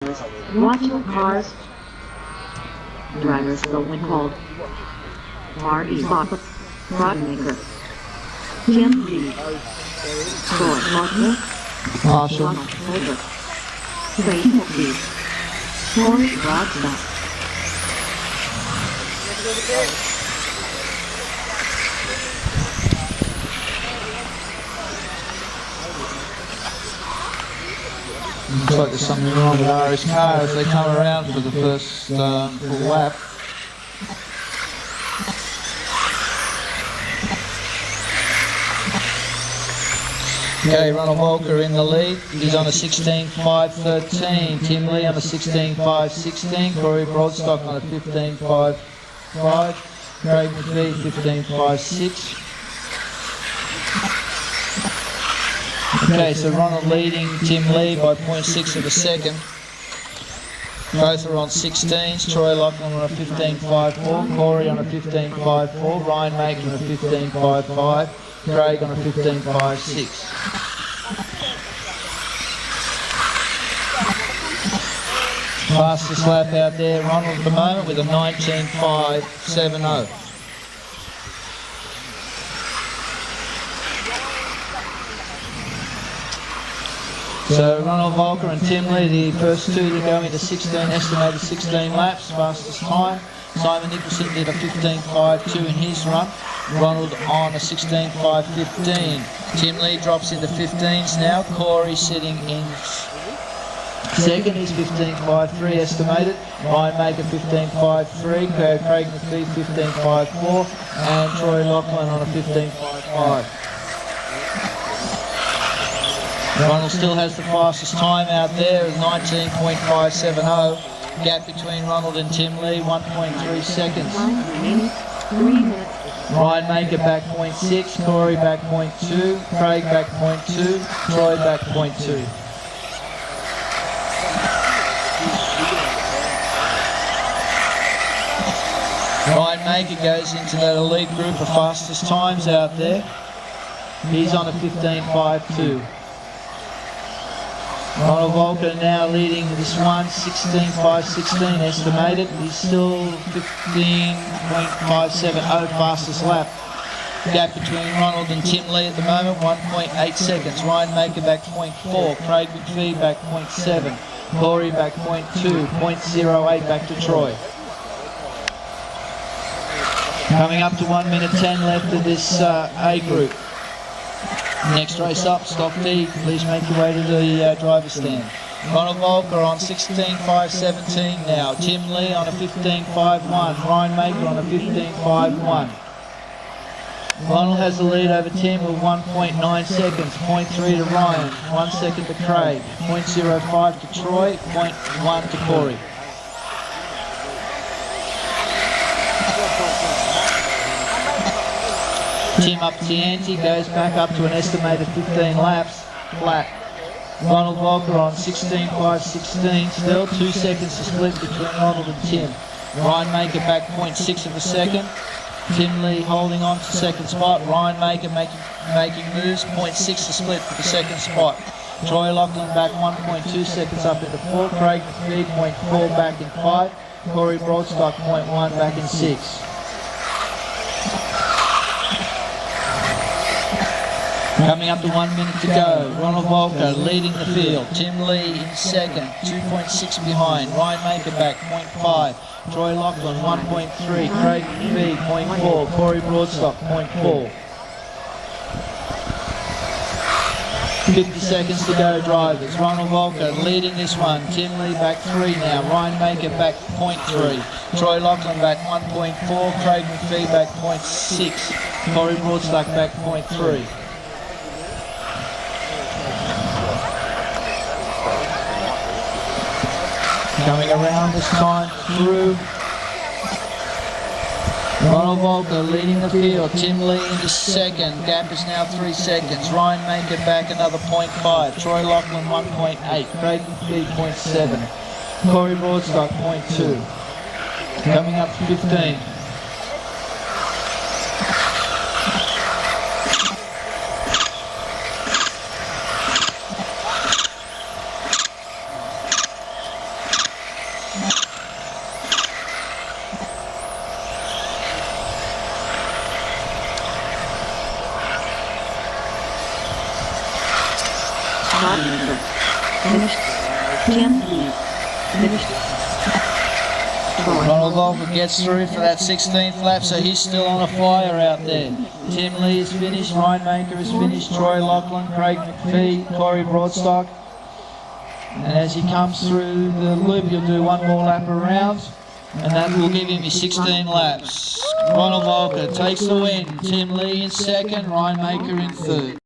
Watch your cars. Drivers go when called. Marty Box. Rodmaker. Jim Lee. Troy Martin. Marshall. Ronald Volker. Clayton Lee. Corey Rodstock. Looks like there's something wrong with Ari's car as they come around for the first full lap. Okay, Ronald Volker in the lead. He's on a 16.5.13. Tim Lee on a 16.5.16. Corey Broadstock on a 15.5.5. Craig McVie 15.5.6. Okay, so Ronald leading Tim Lee by 0.6 of a second. Both are on 16s. Troy Lachlan on a 15.54. Corey on a 15.54. Ryan Maker on a 15.55. Craig on a 15.56. Fastest lap out there, Ronald at the moment with a 19.570. So Ronald Volker and Tim Lee, the first two to go into estimated 16 laps, fastest time. Simon Nicholson did a 15.52 in his run. Ronald on a 16.5.15. Tim Lee drops into 15s now. Corey sitting in second, he's 15.53 estimated. Ryan Maker 15.53. Craig McVie 15.54. And Troy Lachlan on a 15.55. Ronald still has the fastest time out there at 19.570. Gap between Ronald and Tim Lee, 1.3 seconds. 3 minutes. Ryan Maker back 0.6, Corey back 0.2, Craig back 0.2, Troy back 0.2. Ryan Maker goes into that elite group of fastest times out there. He's on a 15.52. Ronald Volker now leading this one, 16.5.16 estimated. He's still 15.570 fastest lap. Gap between Ronald and Tim Lee at the moment, 1.8 seconds. Ryan Maker back 0.4, Craig McVie back 0.7, Corey back 0.2, 0.08 back to Troy. Coming up to 1 minute 10 left of this A group. Next race up, Stock D. Please make your way to the driver's stand. Ronald Volker on 16.5.17 now. Tim Lee on a 15.51. Ryan Maker on a 15.51. Ronald has the lead over Tim with 1.9 seconds. 0.3 to Ryan. 1 second to Craig. 0.05 to Troy. 0.1 to Corey. Tim up the ante, goes back up to an estimated 15 laps, flat. Ronald Volker on 16.5.16, still 2 seconds to split between Ronald and Tim. Ryan Maker back 0.6 of a second. Tim Lee holding on to second spot. Ryan Maker making moves, 0.6 to split for the second spot. Troy Lachlan back 1.2 seconds up into 4. Craig McVie 0.4 back in 5. Corey Broadstock 0.1 back in 6. Coming up to 1 minute to go. Ronald Volker leading the field. Tim Lee in second, 2.6 behind. Ryan Maker back 0.5. Troy Lachlan 1.3. Craig McVie 0.4. Corey Broadstock 0.4. 50 seconds to go, drivers. Ronald Volker leading this one. Tim Lee back 3 now. Ryan Maker back 0.3. Troy Lachlan back 1.4. Craig McVie back 0.6. Corey Broadstock back 0.3. Coming around this time through. Ronald Volker leading the field. Tim Lee into second. Gap is now 3 seconds. Ryan Maker back another 0.5. Troy Lachlan 1.8. Craig McVie 0.7. Corey Broadstock 0.2. Coming up to 15. Rodemaker. Finished. 10 lead. Finished. Ronald Volker gets through for that 16th lap, so he's still on a fire out there. Tim Lee is finished, Ryan Maker is finished, Troy Lachlan, Craig McPhee, Corey Broadstock. And as he comes through the loop, he'll do one more lap around, and that will give him his 16 laps. Ronald Volker takes the win, Tim Lee in second, Ryan Maker in third.